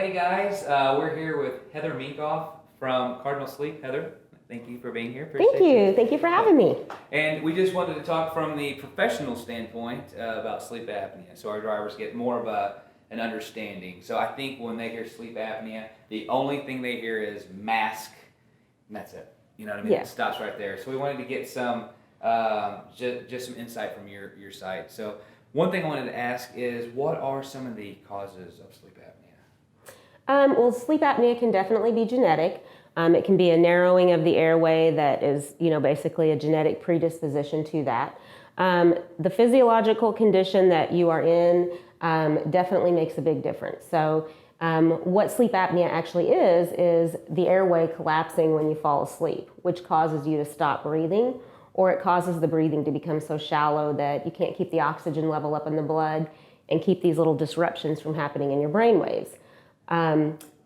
Hey guys, we're here with Heather Moenkhoff from Cardinal Sleep. Heather, thank you for being here. Thank you for having me. And we just wanted to talk from the professional standpoint about sleep apnea, so our drivers get more of an understanding. So I think when they hear sleep apnea, the only thing they hear is mask, and that's it. You know what I mean? Yeah. It stops right there. So we wanted to get some just some insight from your side. So one thing I wanted to ask is, what are some of the causes of sleep apnea? Well, sleep apnea can definitely be genetic. It can be a narrowing of the airway that is, basically a genetic predisposition to that. The physiological condition that you are in definitely makes a big difference. So what sleep apnea actually is the airway collapsing when you fall asleep, which causes you to stop breathing, or it causes the breathing to become so shallow that you can't keep the oxygen level up in the blood and keep these little disruptions from happening in your brain waves.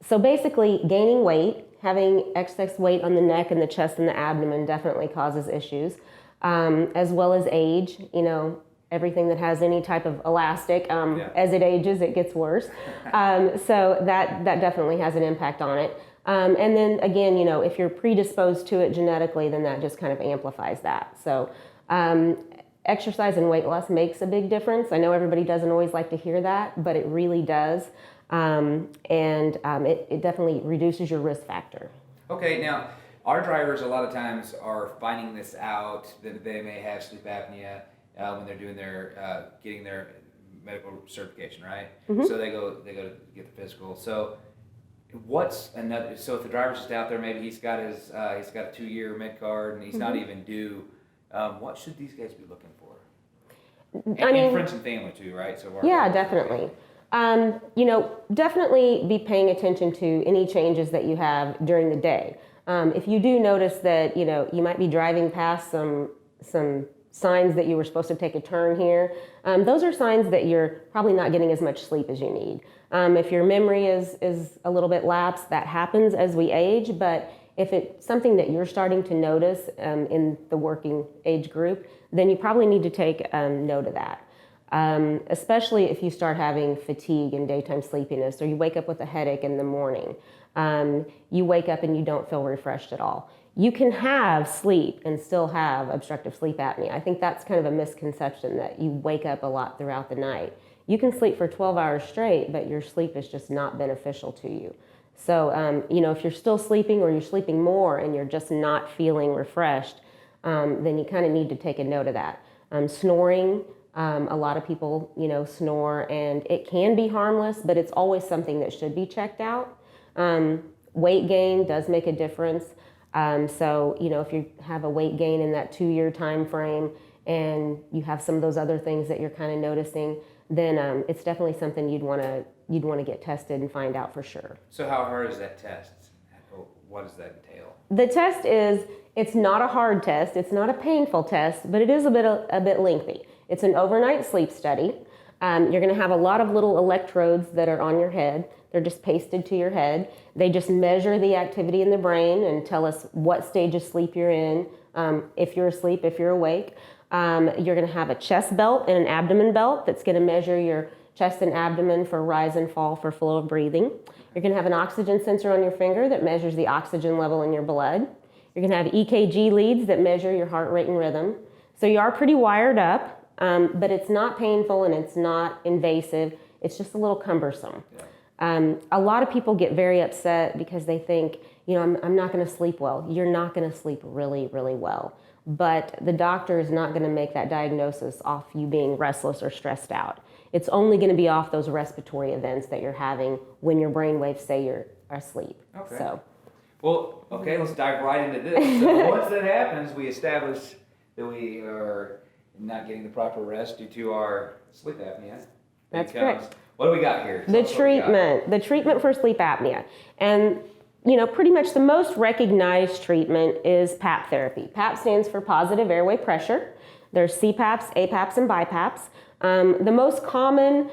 So basically, gaining weight, having excess weight on the neck and the chest and the abdomen definitely causes issues, as well as age. Everything that has any type of elastic, as it ages, it gets worse. So that definitely has an impact on it. And then again, if you're predisposed to it genetically, then that just kind of amplifies that. So exercise and weight loss makes a big difference. I know everybody doesn't always like to hear that, but it really does. It definitely reduces your risk factor. Okay, now our drivers a lot of times are finding this out that they may have sleep apnea when they're doing their getting their medical certification, right? Mm-hmm. So they go to get the physical. So what's another? So if the driver's just out there, maybe he's got a 2-year med card and he's not even due. What should these guys be looking for? And friends and family too, right? So definitely. Definitely be paying attention to any changes that you have during the day. If you do notice that, you might be driving past some signs that you were supposed to take a turn here, those are signs that you're probably not getting as much sleep as you need. If your memory is a little bit lapsed, that happens as we age, but if it's something that you're starting to notice in the working age group, then you probably need to take note of that. Especially if you start having fatigue and daytime sleepiness, or you wake up with a headache in the morning. You wake up and you don't feel refreshed at all. You can have sleep and still have obstructive sleep apnea. I think that's kind of a misconception, that you wake up a lot throughout the night. You can sleep for 12 hours straight, but your sleep is just not beneficial to you. So, if you're still sleeping or you're sleeping more and you're just not feeling refreshed, then you kind of need to take a note of that. Snoring. A lot of people, snore, and it can be harmless, but it's always something that should be checked out. Weight gain does make a difference. So, if you have a weight gain in that 2-year time frame and you have some of those other things that you're kind of noticing, then it's definitely something you'd want to get tested and find out for sure. So how hard is that test? What does that entail? The test it's not a hard test. It's not a painful test, but it is a bit lengthy. It's an overnight sleep study. You're going to have a lot of little electrodes that are on your head. They're just pasted to your head. They just measure the activity in the brain and tell us what stage of sleep you're in, if you're asleep, if you're awake. You're going to have a chest belt and an abdomen belt that's going to measure your chest and abdomen for rise and fall for flow of breathing. You're going to have an oxygen sensor on your finger that measures the oxygen level in your blood. You're going to have EKG leads that measure your heart rate and rhythm. So you are pretty wired up. But it's not painful and it's not invasive. It's just a little cumbersome. Yeah. A lot of people get very upset because they think, I'm not going to sleep well. You're not going to sleep really, really well. But the doctor is not going to make that diagnosis off you being restless or stressed out. It's only going to be off those respiratory events that you're having when your brain waves say you're asleep. Okay. So. Well, okay, let's dive right into this. So once that happens, we establish that we are not getting the proper rest due to our sleep apnea. That's correct. What do we got here? The treatment for sleep apnea. And, pretty much the most recognized treatment is PAP therapy. PAP stands for positive airway pressure. There's CPAPs, APAPs, and BiPAPs. The most common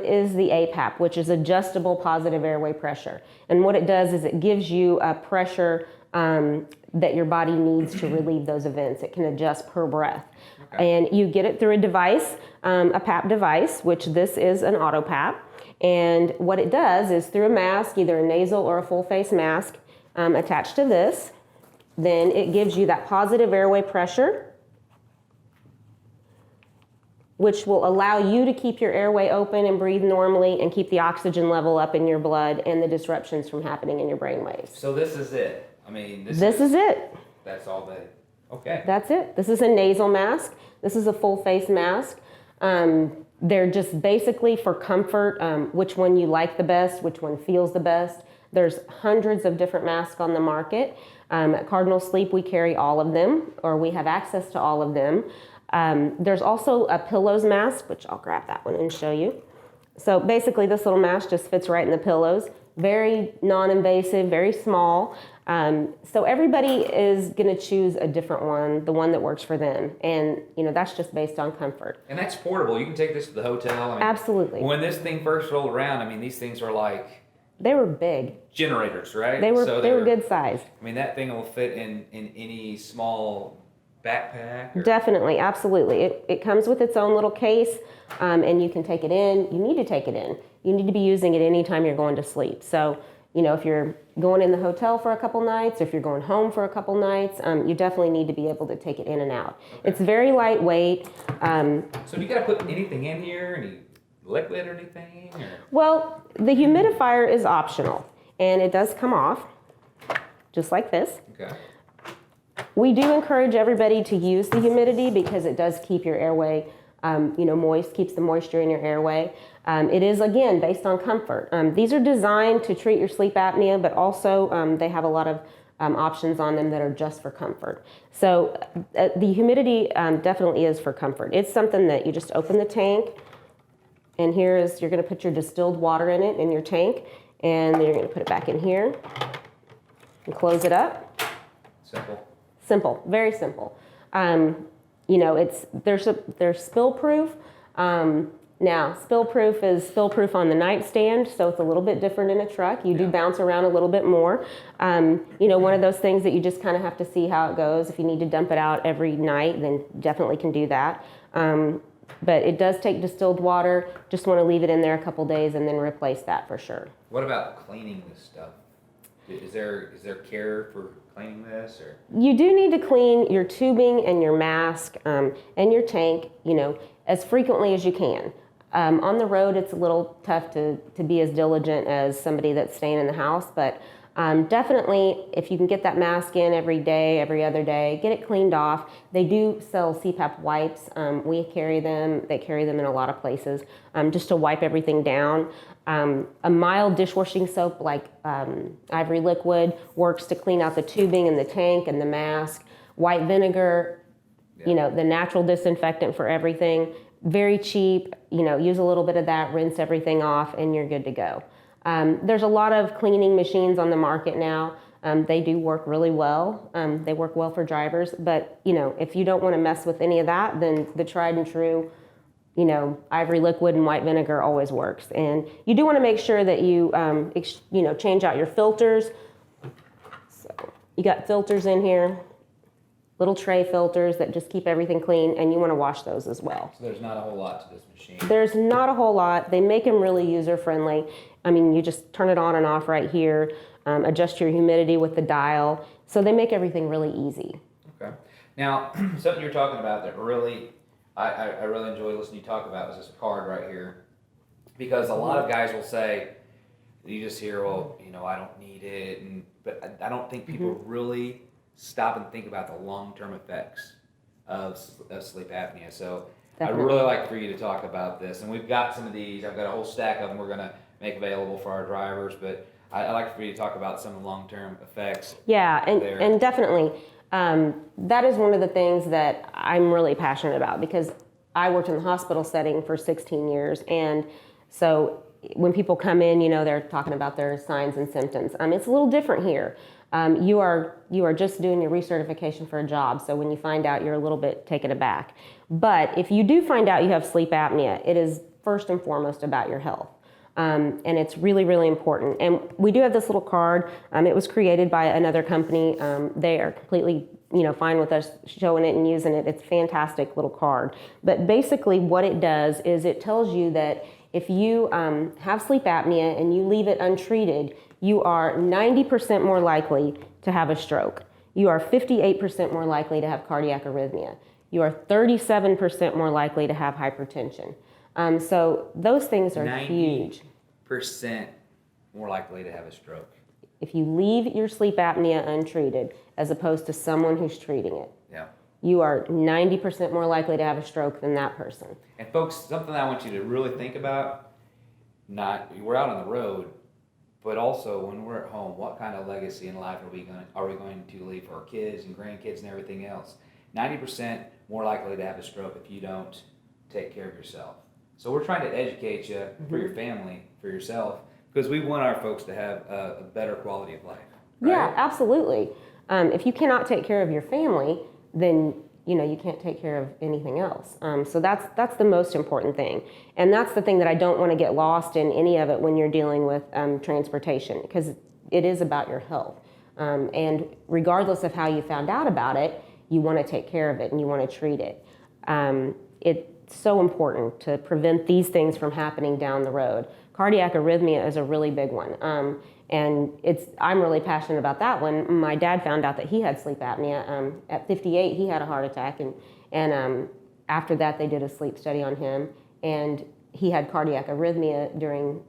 is the APAP, which is adjustable positive airway pressure. And what it does is it gives you a pressure that your body needs to relieve those events. It can adjust per breath. Okay. And you get it through a device, a PAP device, which this is an auto PAP. And what it does is through a mask, either a nasal or a full face mask attached to this, then it gives you that positive airway pressure, which will allow you to keep your airway open and breathe normally and keep the oxygen level up in your blood and the disruptions from happening in your brain waves. So this is it. I mean, This is it. That's all they. Okay. That's it. This is a nasal mask. This is a full face mask. They're just basically for comfort, which one you like the best, which one feels the best. There's hundreds of different masks on the market. At Cardinal Sleep, we carry all of them, or we have access to all of them. There's also a pillows mask, which I'll grab that one and show you. So basically this little mask just fits right in the pillows. Very non-invasive, very small. So everybody is gonna choose a different one, the one that works for them. And that's just based on comfort. And that's portable. You can take this to the hotel. I mean, absolutely. When this thing first rolled around, I mean, these things were like... They were big. Generators, right? They were good size. I mean, that thing will fit in any small backpack? Or? Definitely, absolutely. It comes with its own little case, and you can take it in. You need to take it in. You need to be using it anytime you're going to sleep. So, if you're going in the hotel for a couple nights, or if you're going home for a couple nights, you definitely need to be able to take it in and out. Okay. It's very lightweight. So you got to put anything in here? Any liquid or anything? Or? Well, the humidifier is optional, and it does come off, just like this. Okay. We do encourage everybody to use the humidity because it does keep your airway, moist, keeps the moisture in your airway. It is, again, based on comfort. These are designed to treat your sleep apnea, but also they have a lot of options on them that are just for comfort. So the humidity definitely is for comfort. It's something that you just open the tank, and you're going to put your distilled water in it in your tank, and then you're going to put it back in here and close it up. Simple. Simple, very simple. They're spill proof. Now, spill proof is spill proof on the nightstand, so it's a little bit different in a truck. You do bounce around a little bit more. One of those things that you just kind of have to see how it goes. If you need to dump it out every night, then definitely can do that. But it does take distilled water. Just want to leave it in there a couple days and then replace that for sure. What about cleaning this stuff? Is there care for cleaning this? Or? You do need to clean your tubing and your mask and your tank, as frequently as you can. On the road, it's a little tough to be as diligent as somebody that's staying in the house, but definitely if you can get that mask in every day, every other day, get it cleaned off. They do sell Cpap Wipes. We carry them. They carry them in a lot of places just to wipe everything down. A mild dishwashing soap like Ivory Liquid works to clean out the tubing and the tank and the mask. White vinegar, the natural disinfectant for everything. Very cheap, use a little bit of that, rinse everything off, and you're good to go. There's a lot of cleaning machines on the market now. They do work really well. They work well for drivers, but if you don't want to mess with any of that, then the tried and true, Ivory Liquid and white vinegar always works. And you do want to make sure that you, change out your filters. So you got filters in here. Little tray filters that just keep everything clean, and you want to wash those as well. So there's not a whole lot to this machine. There's not a whole lot. They make them really user-friendly. I mean, you just turn it on and off right here, adjust your humidity with the dial. So they make everything really easy. Okay. Now, something you're talking about that really, I really enjoy listening to you talk about is this card right here. Because a lot of guys will say, you just hear, well, I don't need it. But I don't think people really stop and think about the long-term effects of sleep apnea. So definitely. I'd really like for you to talk about this. And we've got some of these. I've got a whole stack of them we're going to make available for our drivers. But I'd like for you to talk about some of the long-term effects. Yeah, and definitely. That is one of the things that I'm really passionate about because I worked in the hospital setting for 16 years. And so when people come in, they're talking about their signs and symptoms. It's a little different here. You are just doing your recertification for a job, so when you find out, you're a little bit taken aback. But if you do find out you have sleep apnea, it is first and foremost about your health. And it's really, really important. And we do have this little card. It was created by another company. They are completely fine with us showing it and using it. It's a fantastic little card. But basically what it does is it tells you that If you have sleep apnea and you leave it untreated, you are 90% more likely to have a stroke. You are 58% more likely to have cardiac arrhythmia. You are 37% more likely to have hypertension. So those things are huge. 90% more likely to have a stroke. If you leave your sleep apnea untreated, as opposed to someone who's treating it, Yeah. you are 90% more likely to have a stroke than that person. And folks, something I want you to really think about, we're out on the road, but also when we're at home, what kind of legacy in life are we going to leave for our kids and grandkids and everything else? 90% more likely to have a stroke if you don't take care of yourself. So we're trying to educate you for your family, for yourself, because we want our folks to have a better quality of life. Right? Yeah, absolutely. If you cannot take care of your family, then you can't take care of anything else. So that's the most important thing, and that's the thing that I don't want to get lost in any of it when you're dealing with transportation, because it is about your health. And regardless of how you found out about it, you want to take care of it and you want to treat it. It's so important to prevent these things from happening down the road. Cardiac arrhythmia is a really big one. And I'm really passionate about that one. My dad found out that he had sleep apnea. At 58, he had a heart attack, and after that, they did a sleep study on him, and he had cardiac arrhythmia during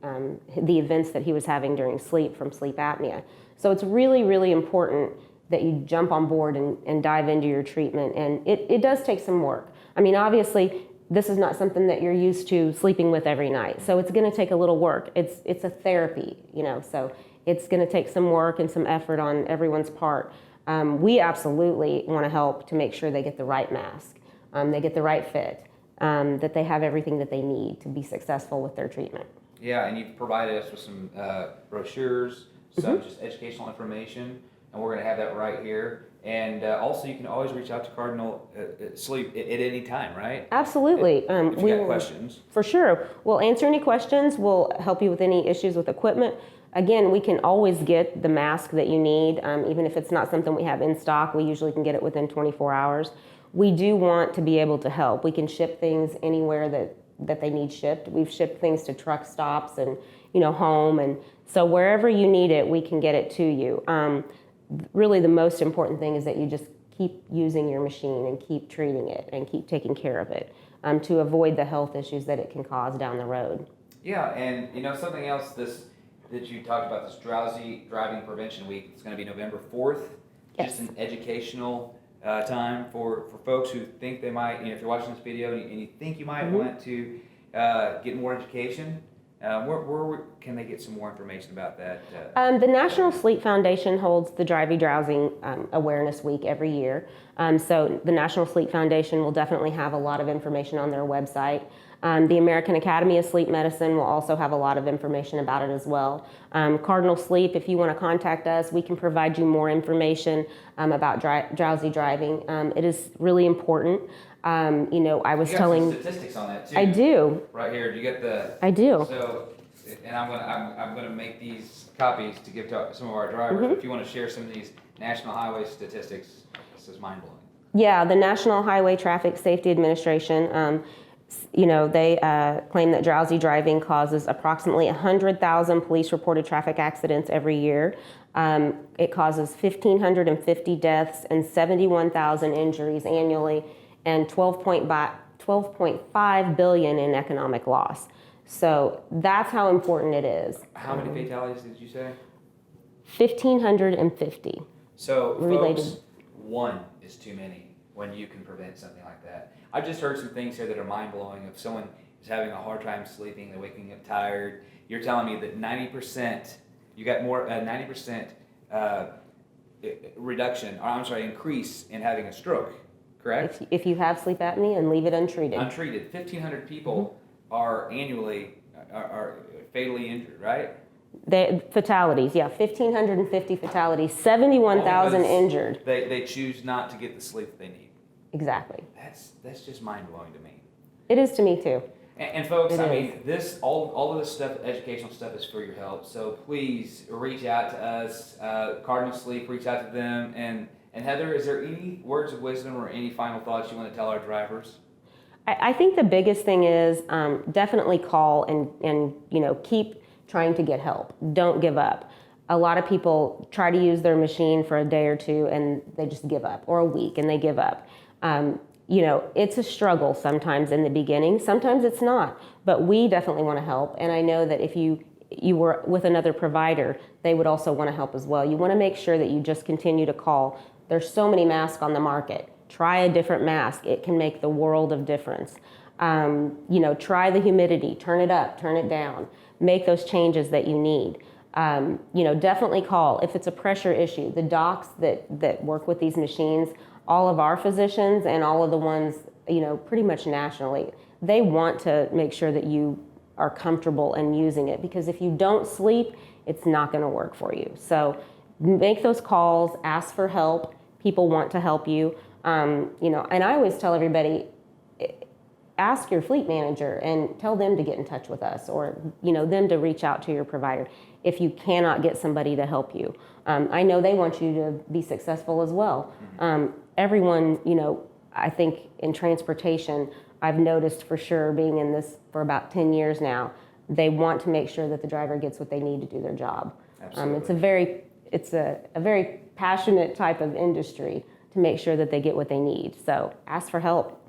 the events that he was having during sleep from sleep apnea. So it's really, really important that you jump on board and dive into your treatment, and it does take some work. I mean, obviously, this is not something that you're used to sleeping with every night, so it's going to take a little work. It's a therapy, so it's going to take some work and some effort on everyone's part. We absolutely want to help to make sure they get the right mask, they get the right fit, that they have everything that they need to be successful with their treatment. Yeah, and you've provided us with some brochures, some just educational information, and we're going to have that right here. And also, you can always reach out to Cardinal Sleep at any time, right? Absolutely. If you got questions. For sure. We'll answer any questions. We'll help you with any issues with equipment. Again, we can always get the mask that you need, even if it's not something we have in stock. We usually can get it within 24 hours. We do want to be able to help. We can ship things anywhere that they need shipped. We've shipped things to truck stops and home, and so wherever you need it, we can get it to you. Really, the most important thing is that you just keep using your machine and keep treating it and keep taking care of it to avoid the health issues that it can cause down the road. Yeah, and something else that you talked about, this Drowsy Driving Prevention Week. It's going to be November 4th. Yes. Just an educational time for folks who think they might, if you're watching this video and you think you might want to get more education. Where can they get some more information about that? The National Sleep Foundation holds the Drowsy Awareness Week every year. So the National Sleep Foundation will definitely have a lot of information on their website. The American Academy of Sleep Medicine will also have a lot of information about it as well. Cardinal Sleep, if you want to contact us, we can provide you more information about drowsy driving. It is really important. I was telling. Some statistics on that too. I do. Right here. Do you get the? I do. So, and I'm gonna make these copies to give to some of our drivers. If you want to share some of these national highway statistics, this is mind blowing. Yeah, the National Highway Traffic Safety Administration. They claim that drowsy driving causes approximately 100,000 police-reported traffic accidents every year. It causes 1,550 deaths and 71,000 injuries annually, and 12.5 billion in economic loss. So that's how important it is. How many fatalities did you say? 1,550. So, folks, one is too many when you can prevent something like that. I've just heard some things here that are mind-blowing. If someone is having a hard time sleeping, they're waking up tired, you're telling me that 90%, you got more, 90% increase in having a stroke, correct? If you have sleep apnea and leave it untreated. Untreated. 1,500 people are annually are fatally injured, right? Fatalities, 1,550 fatalities, 71,000 injured. They choose not to get the sleep they need. Exactly. That's just mind blowing to me. It is to me too. And folks, this all of this stuff, educational stuff, is for your help. So please reach out to us, Cardinal Sleep. Reach out to them. And Heather, is there any words of wisdom or any final thoughts you want to tell our drivers? I think the biggest thing is definitely call and keep trying to get help. Don't give up. A lot of people try to use their machine for a day or two and they just give up, or a week and they give up. It's a struggle sometimes in the beginning. Sometimes it's not, but we definitely want to help. And I know that if you were with another provider, they would also want to help as well. You want to make sure that you just continue to call. There's so many masks on the market. Try a different mask. It can make the world of difference. Try the humidity. Turn it up, turn it down. Make those changes that you need. Definitely call. If it's a pressure issue, the docs that work with these machines, all of our physicians and all of the ones, pretty much nationally, they want to make sure that you are comfortable in using it, because if you don't sleep, it's not going to work for you. So make those calls, ask for help. People want to help you. And I always tell everybody, ask your fleet manager and tell them to get in touch with us, or them to reach out to your provider if you cannot get somebody to help you. I know they want you to be successful as well. Everyone, I think in transportation, I've noticed for sure, being in this for about 10 years now, they want to make sure that the driver gets what they need to do their job. Absolutely. It's a very passionate type of industry to make sure that they get what they need. So ask for help.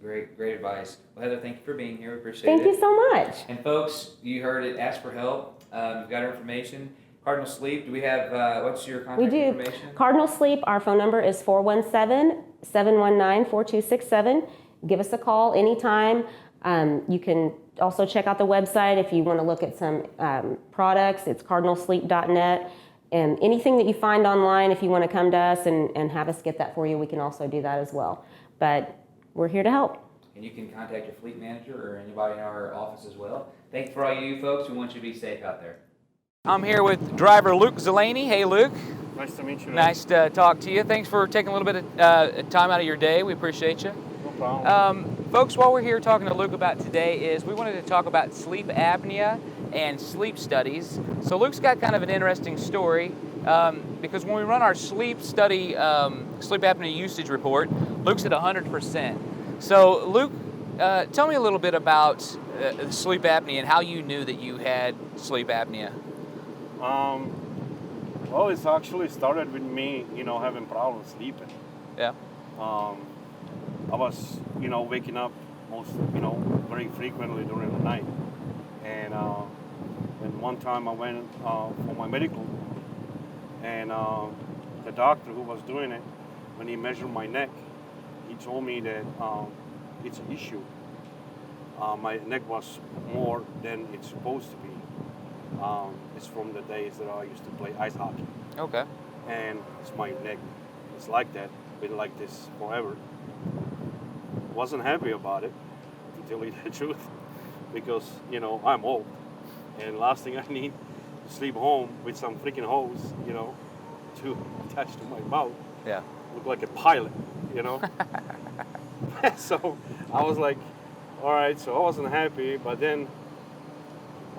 Great advice. Well, Heather, thank you for being here. We appreciate Thank it. you so much. And folks, you heard it. Ask for help. You've got our information. Cardinal Sleep, do we have, what's your contact information? Cardinal Sleep, our phone number is 417-719-4267. Give us a call anytime. You can also check out the website if you want to look at some products. It's cardinalsleep.net. And anything that you find online, if you want to come to us and have us get that for you, we can also do that as well. But we're here to help. And you can contact your fleet manager or anybody in our office as well. Thank you for all you folks. We want you to be safe out there. I'm here with driver Luke Zeleny. Hey, Luke. Nice to meet you. Nice to talk to you. Thanks for taking a little bit of time out of your day. We appreciate you. No problem. Folks, what we're here talking to Luke about today is we wanted to talk about sleep apnea and sleep studies. So Luke's got kind of an interesting story because when we run our sleep study, sleep apnea usage report, Luke's at 100%. So Luke, tell me a little bit about sleep apnea and how you knew that you had sleep apnea. Well, it's actually started with me, having problems sleeping. Yeah. I was, waking up very frequently during the night. And one time I went for my medical, and the doctor who was doing it, when he measured my neck, he told me that it's an issue. My neck was more than it's supposed to be. It's from the days that I used to play ice hockey. Okay. And it's my neck. It's like that. Been like this forever. Wasn't happy about it, to tell you the truth, because I'm old, and last thing I need to sleep home with some freaking hose, to attach to my mouth. Yeah. Look like a pilot, So I was like, all right. So I wasn't happy, but then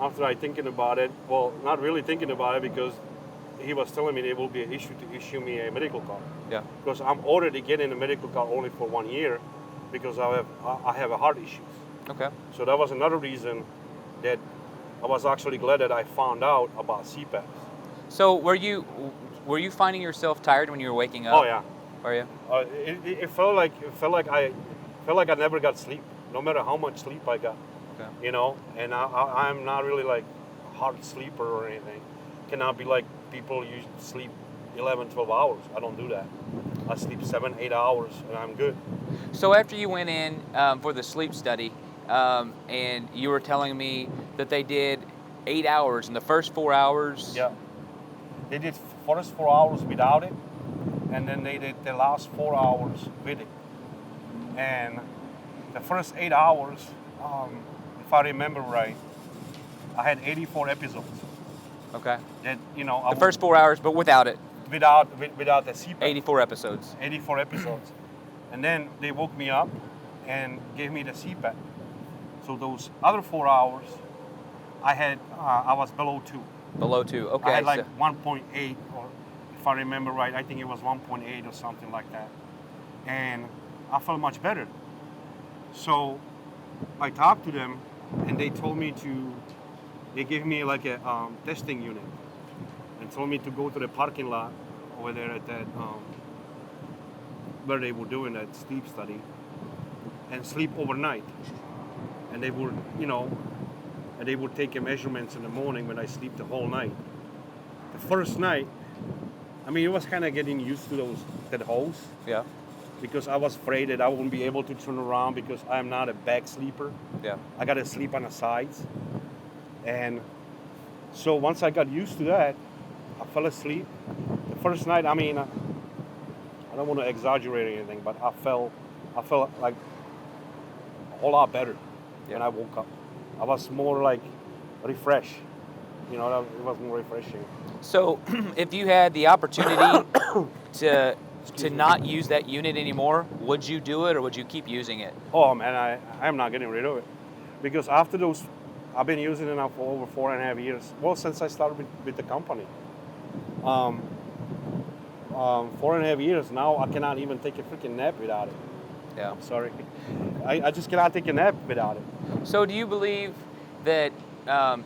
after I thinking about it, well, not really thinking about it, because he was telling me there will be an issue to issue me a medical card. Yeah. Because I'm already getting a medical card only for 1 year, because I have a heart issues. Okay. So that was another reason that I was actually glad that I found out about CPAPs. So were you finding yourself tired when you were waking up? Oh yeah. Were you? It felt like I never got sleep, no matter how much sleep I got. Okay. And I'm not really like a hard sleeper or anything. Cannot be like people you sleep 11, 12 hours. I don't do that. I sleep 7, 8 hours and I'm good. So after you went in for the sleep study, and you were telling me that they did 8 hours, and the first 4 hours. Yeah. They did first 4 hours without it, and then they did the last 4 hours with it. And the first 8 hours, if I remember right, I had 84 episodes. Okay. That the first 4 hours, but without it. Without the CPAP. 84 episodes. 84 episodes. And then they woke me up and gave me the CPAP. So those other 4 hours, I was below 2. Below 2, okay. I had like 1.8, or if I remember right, I think it was 1.8 or something like that. And I felt much better. So I talked to them, and they told me they gave me like a testing unit, and told me to go to the parking lot over there at that where they were doing that sleep study, and sleep overnight. And they would, and they would take measurements in the morning when I sleep the whole night. The first night, I mean, it was kind of getting used to that hose. Yeah. Because I was afraid that I wouldn't be able to turn around because I'm not a back sleeper. Yeah. I got to sleep on the sides. And so once I got used to that, I fell asleep. The first night, I mean, I don't want to exaggerate or anything, but I felt like a whole lot better when I woke up. I was more like refreshed. It was more refreshing. So, if you had the opportunity to not use that unit anymore, would you do it or would you keep using it? Oh man, I'm not getting rid of it, because after those, I've been using it now for over 4.5 years. Well, since I started with the company, 4.5 years now, I cannot even take a freaking nap without it. Yeah. I'm sorry, I just cannot take a nap without it. So, do you believe that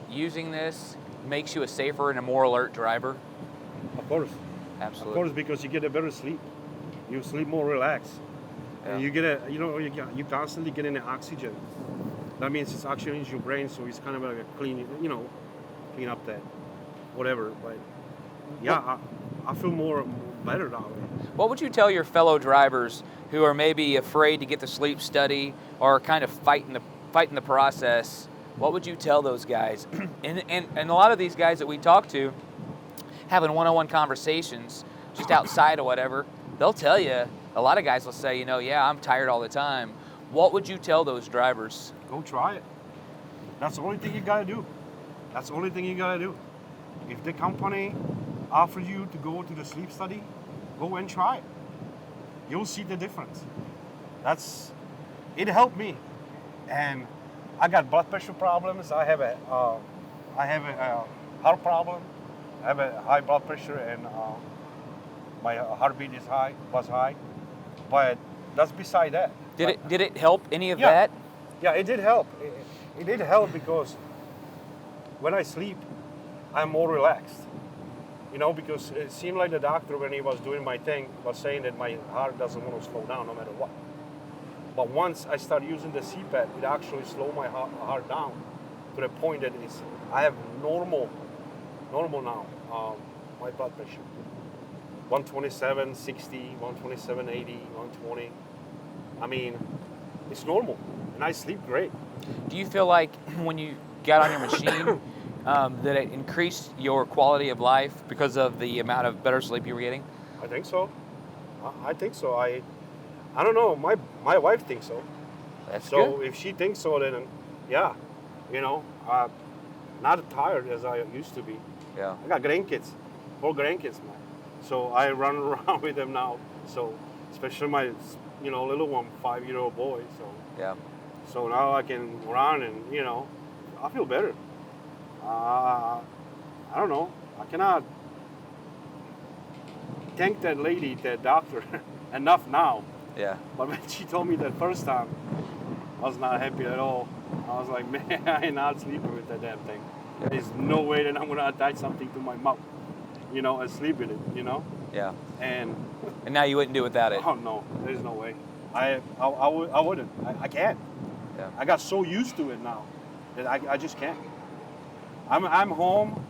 using this makes you a safer and a more alert driver? Of course. Absolutely. Of course, because you get a better sleep. You sleep more relaxed. Yeah. And you get you constantly getting the oxygen. That means it's oxygen in your brain, so it's kind of like a clean up that whatever. But yeah, I feel more better that way. What would you tell your fellow drivers who are maybe afraid to get the sleep study or kind of fighting the process? What would you tell those guys? and a lot of these guys that we talk to, having one-on-one conversations just outside or whatever, they'll tell you, a lot of guys will say, yeah, I'm tired all the time. What would you tell those drivers? Go try it. That's the only thing you gotta do. That's the only thing you gotta do. If the company offers you to go to the sleep study, go and try it. You'll see the difference. It helped me. And I got blood pressure problems. I have a heart problem. I have a high blood pressure, and my heartbeat was high. But that's beside that. Did it help any of Yeah. that? Yeah, it did help. It did help because when I sleep, I'm more relaxed. Because it seemed like the doctor, when he was doing my thing, was saying that my heart doesn't want to slow down no matter what. But once I start using the Cpap, it actually slowed my heart down to the point that I have normal now, my blood pressure. 127, 60, 127, 80, 120. I mean, it's normal, and I sleep great. Do you feel like when you got on your machine that it increased your quality of life because of the amount of better sleep you were getting? I think so. I think so. I don't know. My wife thinks so. That's So good. if she thinks so, then yeah, not tired as I used to be. Yeah. I got grandkids, 4 grandkids now. So I run around with them now. So especially my, little one, 5-year-old boy. So Yeah. so now I can run and I feel better. I don't know. I cannot thank that lady, that doctor, enough now. Yeah. But when she told me that first time, I was not happy at all. I was like, man, I ain't not sleeping with that damn thing. There's no way that I'm gonna attach something to my mouth, and sleep with it, Yeah. And And now you wouldn't do without it. oh no, there's no way. I wouldn't. I can't. Yeah. I got so used to it now that I just can't. I'm home.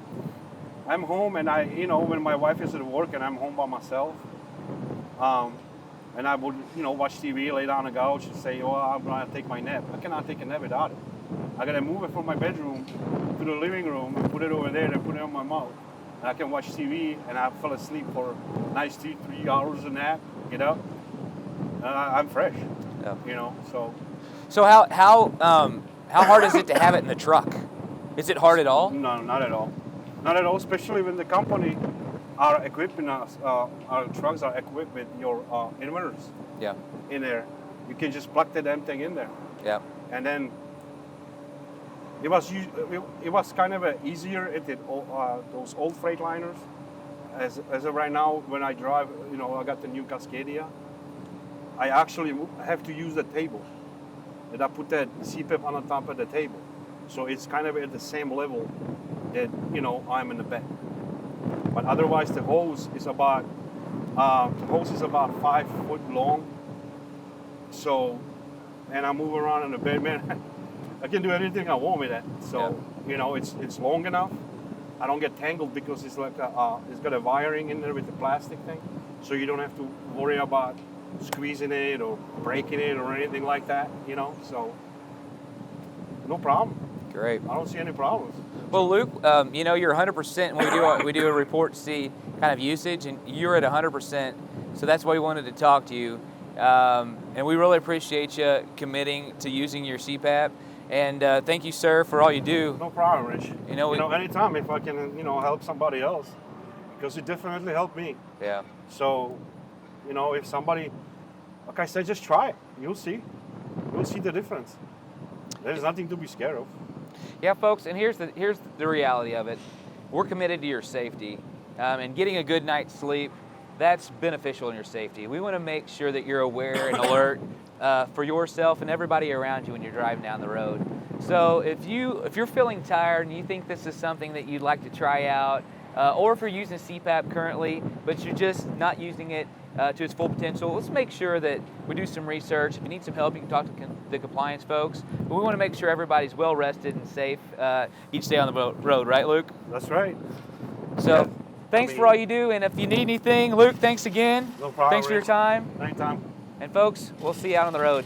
I'm home, and when my wife is at work and I'm home by myself, and I would watch TV, lay down on the couch, and say, "Oh, I'm gonna take my nap." I cannot take a nap without it. I gotta move it from my bedroom to the living room and put it over there and put it on my mouth. And I can watch TV, and I fell asleep for a nice 2-3 hours of nap. Get up, and I'm fresh. Yeah. So how hard is it to have it in the truck? Is it hard at all? no, not at all. Not at all, especially when the company are equipping us, our trucks are equipped with your inverters Yeah. in there. You can just plug the damn thing in there. Yeah. And then it was kind of easier at those old Freightliners. As of right now, when I drive, I got the new Cascadia. I actually have to use the table and I put that CPAP on the top of the table. So it's kind of at the same level that, you know, I'm in the bed. But otherwise the hose is about 5 foot long. So, and I move around in the bed, man. I can do anything I want with that. So, you know, it's long enough. I don't get tangled because it's like it's got a wiring in there with the plastic thing. So you don't have to worry about squeezing it or breaking it or anything like that, you know. So, no problem. Great. I don't see any problems. Well, Luke, you know, you're 100% when we do a report to see kind of usage, and you're at 100%. So that's why we wanted to talk to you. And we really appreciate you committing to using your CPAP. And thank you, sir, for all you do. No problem, Rich. You know, anytime if I can, you know, help somebody else, because it definitely helped me. Yeah. So, you know, if somebody, like I said, just try it. You'll see. You'll see the difference. There's nothing to be scared of. Yeah, folks, and here's the reality of it. We're committed to your safety, and getting a good night's sleep, that's beneficial in your safety. We want to make sure that you're aware and alert for yourself and everybody around you when you're driving down the road. So if you're feeling tired and you think this is something that you'd like to try out, or if you're using CPAP currently, but you're just not using it to its full potential, let's make sure that we do some research. If you need some help, you can talk to the compliance folks. But we want to make sure everybody's well rested and safe each day on the road, right, Luke? That's right. So thanks for all you do, and if you need anything, Luke, thanks again. No problem. Thanks for your time. Anytime. And folks, we'll see you out on the road.